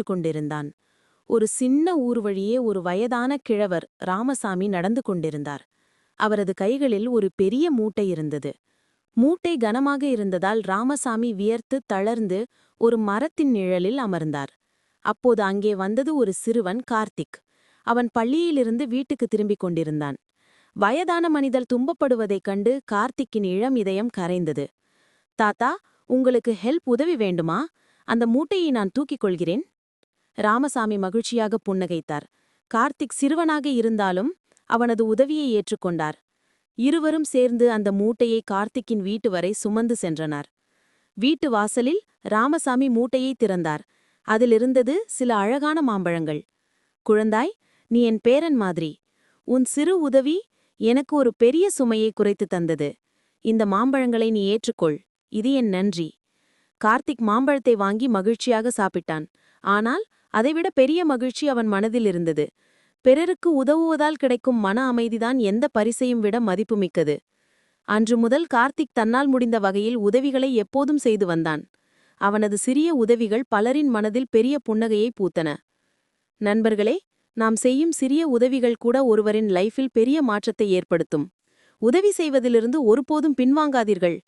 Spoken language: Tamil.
கொண்டிருந்தான். ஒரு சின்ன ஊர் வழியே ஒரு வயதான கிழவர் ராமசாமி நடந்து கொண்டிருந்தார். அவரது கைகளில் ஒரு பெரிய மூட்டை இருந்தது. மூட்டை கனமாக இருந்ததால் ராமசாமி வியர்த்து தளர்ந்து ஒரு மரத்தின் நிழலில் அமர்ந்தார். அப்போது அங்கே வந்தது ஒரு சிறுவன் கார்த்திக். அவன் பள்ளியிலிருந்து வீட்டுக்கு திரும்பிக் கொண்டிருந்தான். வயதான மனிதர் துன்பப்படுவதைக் கண்டு கார்த்திக்கின் இளம் இதயம் கரைந்தது. தாத்தா, உங்களுக்கு உதவி வேண்டுமா? அந்த மூட்டையை நான் தூக்கிக் கொள்கிறேன். ராமசாமி மகிழ்ச்சியாக புன்னகைத்தார். கார்த்திக் சிறுவனாக இருந்தாலும் அவனது உதவியை ஏற்றுக்கொண்டார். இருவரும் சேர்ந்து அந்த மூட்டையை கார்த்திக்கின் வீட்டு வரை சுமந்து சென்றனர். வீட்டு வாசலில் ராமசாமி மூட்டையை திறந்தார். அதிலிருந்தது சில அழகான மாம்பழங்கள். குழந்தாய், நீ என் பேரன் மாதிரி. உன் சிறு உதவி எனக்கு ஒரு பெரிய சுமையை குறைத்து தந்தது. இந்த மாம்பழங்களை நீ ஏற்றுக்கொள். இது என் நன்றி. கார்த்திக் மாம்பழத்தை வாங்கி மகிழ்ச்சியாக சாப்பிட்டான். ஆனால் அதைவிட பெரிய மகிழ்ச்சி அவன் மனதில் இருந்தது. பிறருக்கு உதவுவதால் கிடைக்கும் மன அமைதிதான் எந்த பரிசையும் விட மதிப்புமிக்கது. அன்று முதல் கார்த்திக் தன்னால் முடிந்த வகையில் உதவிகளை எப்போதும் செய்து வந்தான். அவனது சிறிய உதவிகள் பலரின் மனதில் பெரிய புன்னகையை பூத்தன. நண்பர்களே, நாம் செய்யும் சிறிய உதவிகள் கூட ஒருவரின் லைஃபில் பெரிய மாற்றத்தை ஏற்படுத்தும். உதவி செய்வதிலிருந்து ஒருபோதும் பின்வாங்காதீர்கள்.